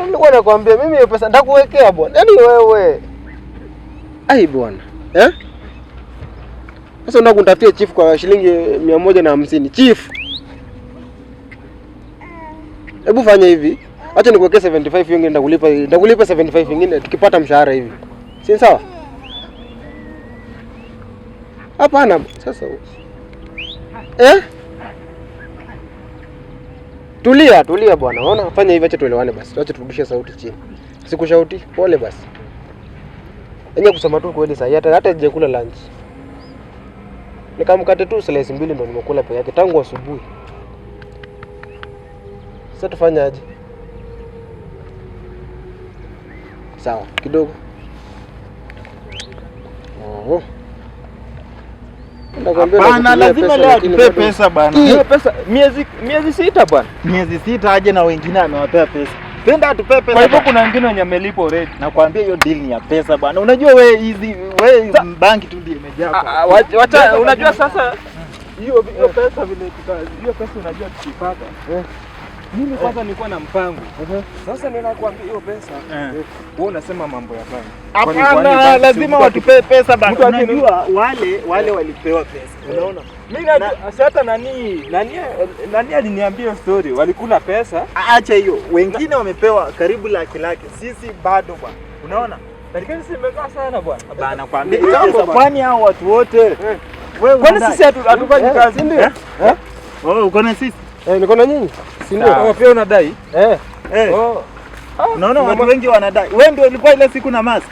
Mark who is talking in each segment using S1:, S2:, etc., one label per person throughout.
S1: Nilikuwa nakwambia mimi hiyo pesa nitakuwekea bwana. Yaani wewe. Ai bwana. Sasa unataka kunitafutia chief kwa shilingi 150. Chief. Hebu fanya hivi. Acha nikuwekee 75 hiyo nitakulipa 75 nyingine tukipata mshahara hivi. Si sawa? Hapana sasa. Tulia bwana. Unaona fanya hivi, acha tuelewane basi. Acha turudishe sauti chini. Sikushauti, pole basi. Yenye kusema tu kweli sasa hata sijakula lunch. Nikamkate tu slice 2 ndo nimekula peke yake tangu asubuhi. Sasa tufanyaje? Sawa, kidogo.
S2: Bana lazima leo tupe pesa bana.
S3: Hiyo pesa miezi 6 bwana.
S2: Miezi 6 aje na wengine amewapea pesa. Penda atupe pesa.
S3: Kwa hivyo kuna wengine wenye amelipa already.
S2: Nakwambia hiyo deal ni ya pesa bana. Unajua wewe banki tu ndio imejaa.
S3: Wacha unajua sasa hiyo pesa vile hiyo pesa unajua tukipata. Mimi kwanza nilikuwa na mpango. Sasa ninakwambia hiyo pesa. Wewe unasema mambo ya banki.
S2: Hapana, lazima watupe pesa bana. Unajua wale walipewa pesa. Unaona?
S3: Mimi hata nani aliniambia story walikula pesa.
S2: Acha hiyo. Wengine wamepewa karibu laki. Sisi bado bwana. Unaona?
S3: Lakini sisi tumekaa sana bwana.
S2: Bana kwambia kwani hao watu wote.
S3: Wewe kwani sisi hatufanyi kazi ndio?
S2: Uko na sisi?
S1: Niko na nyinyi.
S3: Si ndio? Pia unadai?
S2: Unaona watu wengi wanadai. Wewe ndio ulikuwa ile siku na mask?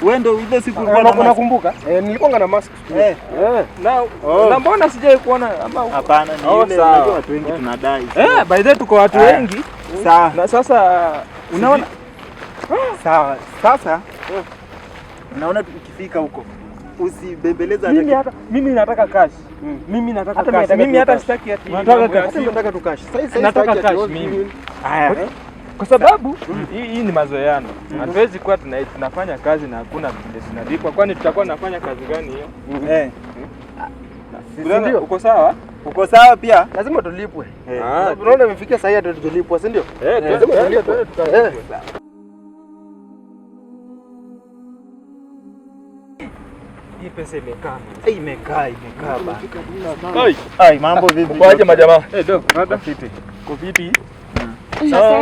S2: Wewe ndio ile siku ulikuwa na mask?
S1: Nakumbuka. Nilikuwa na mask.
S3: Na mbona sijai kuona ama
S2: hapana ni ile watu wengi tunadai.
S3: By the way tuko watu wengi.
S2: Sawa.
S3: Na sasa
S2: unaona? Sawa. Sasa unaona tukifika huko usibembeleza
S3: mimi nataka cash. Mimi nataka cash. Mimi hata sitaki ati
S1: nataka tu cash. Sasa
S3: nataka cash mimi. Haya. Kwa sababu hii ni mazoeano. Hatuwezi kuwa tunafanya kazi na hakuna vile tunalipwa. Kwani tutakuwa tunafanya kazi gani hiyo? Ndio. Uko sawa?
S2: Uko sawa pia?
S1: Lazima tulipwe. Unaona imefikia saa hii hata tulipwe, si ndio?
S3: Lazima tulipwe. Hii pesa imekaa bana.
S2: Ai mambo vipi?
S3: Kwaje majamaa? Doc, rada fiti. Kwa vipi?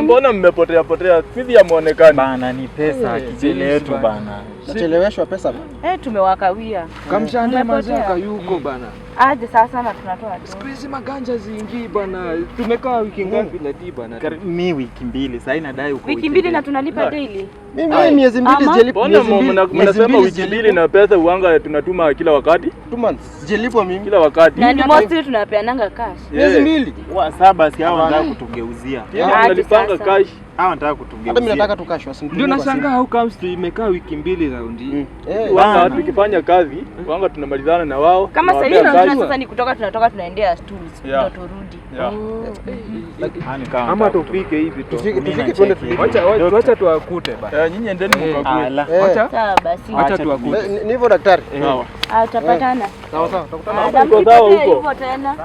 S3: Mbona mmepotea? Hivi hamuonekani?
S2: Bana ni pesa kijele yetu bana.
S1: Nacheleweshwa pesa bana.
S4: Tumewakawia.
S3: Kamshande mazaka yuko bana.
S4: Aje sasa na tunatoa tu.
S3: Siku hizi maganja zingi bana. Tumekaa wiki ngapi na tii bana?
S2: Mimi wiki 2. Sasa inadai uko
S4: wiki 2 na tunalipa daily.
S1: Mimi miezi 2 sijalipa.
S3: Mnasema wiki 2 na pesa uanga tunatuma kila wakati?
S1: 2 months. Sijalipwa mimi
S3: kila wakati.
S4: Na ni mostly tunapeananga cash.
S1: Miezi 2.
S2: Wa saba si hao wanataka kutugeuzia.
S3: Tunalipanga cash.
S2: Hao wanataka kutugeuzia.
S1: Hata mimi nataka tu cash wasi.
S3: Ndio nashangaa how comes imekaa wiki 2 raundi. Wanga tukifanya kazi, wanga tunamalizana na wao.
S4: Kama sasa hivi na sasa ni tunatoka tunaendea stools ndio turudi.
S3: Ama tufike hivi tu.
S1: Tufike twende tulipe.
S3: Acha tuwakute bana. Nyinyi endeni mkakue.
S4: Sawa basi.
S3: Acha tuwakute.
S1: Ni hivyo daktari.
S4: Sawa. Tutapatana.
S1: Sawa.
S3: Tutakutana huko.
S4: Huko tena.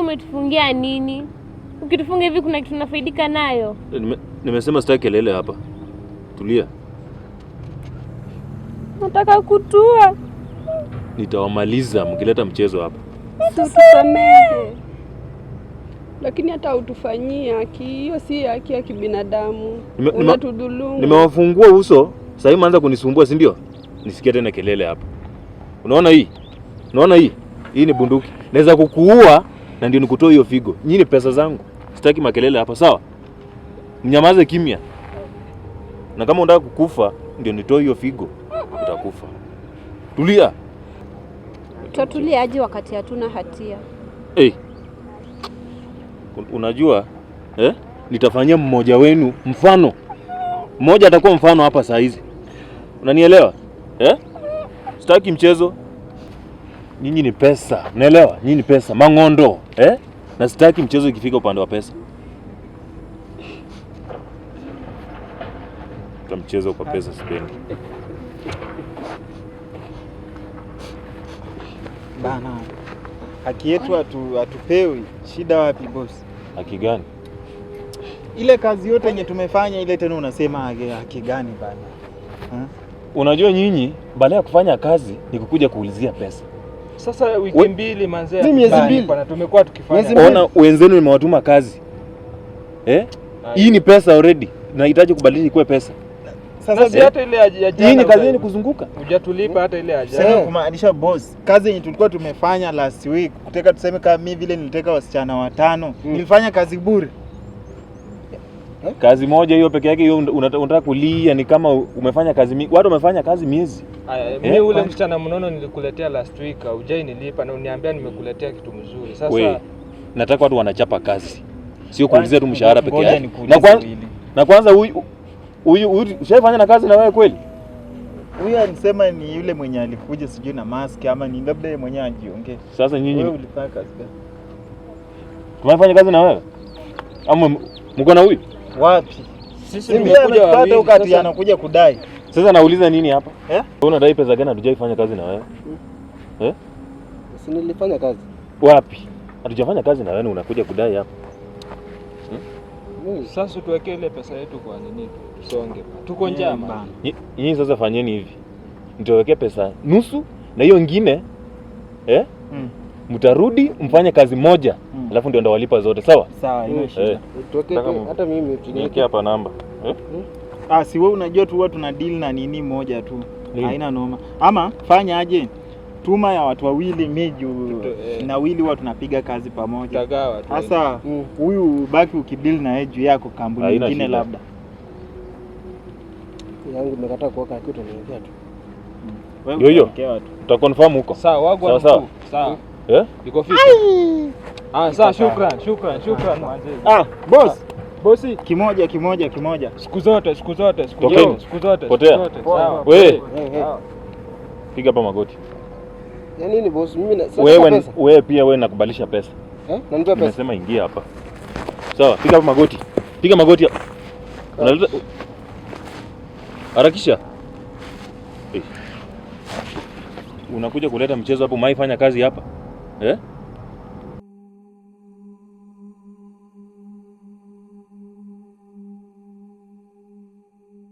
S5: Umetufungia nini? Ukitufunga hivi kuna kitu tunafaidika nayo?
S6: Nimesema sitaki kelele hapa. Tulia.
S5: Nataka kutua.
S6: Nitawamaliza mkileta mchezo hapa.
S7: Tusamehe. Lakini hata utufanyia haki, hiyo si haki ya kibinadamu. Unatudhulumu.
S6: Nimewafungua uso, sasa hivi mwanza kunisumbua, si ndio? Nisikie tena kelele hapa. Unaona hii? Hii ni bunduki. Naweza kukuua na ndio nikutoa hiyo figo. Nyinyi pesa zangu. Sitaki makelele hapa, sawa? Mnyamaze kimya. Na kama unataka kukufa ndio nitoe hiyo figo, utakufa. Tulia.
S7: Tutatulia aje wakati hatuna hatia?
S6: Unajua nitafanyia mmoja wenu mfano Mmoja atakuwa mfano hapa saa hizi. Unanielewa? Sitaki mchezo. Nyinyi ni pesa. Unaelewa? Nyinyi ni pesa, mang'ondo. Na sitaki mchezo ikifika upande wa pesa. Kwa mchezo kwa pesa sipendi.
S2: Bana. Haki yetu hatupewi. Shida wapi boss?
S6: Haki gani?
S2: Ile kazi yote yenye tumefanya ile tena unasema haki gani bana?
S6: Unajua nyinyi baada ya kufanya kazi ni kukuja kuulizia pesa.
S3: Sasa wiki mbili manzee.
S1: Ni miezi mbili
S3: bana tumekuwa tukifanya.
S6: Ona wenzenu nimewatuma kazi. Hii ni pesa already. Nahitaji kubadilisha ikuwe pesa.
S3: Sasa hata ile ya jana.
S6: Hii ni kazi yenu kuzunguka.
S3: Hujatulipa hata ile ya jana.
S2: Sasa kumaanisha boss, kazi yenye tulikuwa tumefanya last week, kuteka tuseme kama mimi vile niliteka wasichana 5, nilifanya kazi bure.
S6: Kazi moja hiyo peke yake hiyo unataka kulia ni kama umefanya kazi mingi. Watu wamefanya kazi miezi.
S3: Mimi ule msichana mnono nilikuletea last week, hujai nilipa na uniambia nimekuletea kitu mzuri. Sasa
S6: nataka watu wanachapa kazi. Sio kuulizia tu mshahara peke yake.
S2: Na
S6: kwanza huyu ushafanya na kazi na wewe kweli?
S2: Huyu alisema ni yule mwenye alikuja sijui na mask ama ni labda yeye mwenyewe ajiongee.
S6: Sasa nyinyi
S2: wewe ulifanya kazi gani?
S6: Tumefanya kazi na wewe? Ama mko na huyu?
S2: Wapi?
S3: Sisi tumekuja
S2: wawili. Wakati anakuja kudai.
S6: Sasa nauliza nini hapa? Wewe unadai pesa gani hatujaifanya kazi na wewe?
S1: Si nilifanya kazi.
S6: Wapi? Hatujafanya kazi na wewe unakuja kudai hapa.
S3: Sasa tuweke ile pesa yetu kwa nini? Tusonge. Tuko njama.
S6: Nyinyi sasa fanyeni hivi. Nitawekea pesa nusu na hiyo nyingine mtarudi mfanye kazi moja alafu ndio ndawalipa zote, sawa?
S2: Sawa, hiyo shida.
S1: Tuweke hata mimi
S6: niweke hapa namba.
S2: Si wewe unajua tu huwa tuna deal na nini moja tu. Haina noma. Ama fanya aje? Tuma ya watu wawili miju na wili huwa tunapiga kazi pamoja.
S3: Tagawa tu.
S2: Sasa huyu baki ukideal na yeye juu yako kampuni nyingine labda.
S1: Yangu nimekataa kuweka kitu niongea tu.
S6: Wewe hiyo. Utaconfirm huko.
S3: Sawa, wagwa
S6: sawa.
S3: Sawa. Iko fiti. Sawa, shukran mwanzo.
S2: Boss.
S3: Bosi,
S2: kimoja.
S3: Siku zote.
S6: Sawa. Wewe. Piga hapa magoti.
S1: Ya nini boss? Mimi
S6: wewe pia wewe nakubalisha pesa.
S1: Na nipe pesa.
S6: Nimesema ingia hapa. Sawa, piga hapa magoti. Piga magoti hapa. Unaleta harakisha. Unakuja kuleta mchezo hapo, maifanya kazi hapa.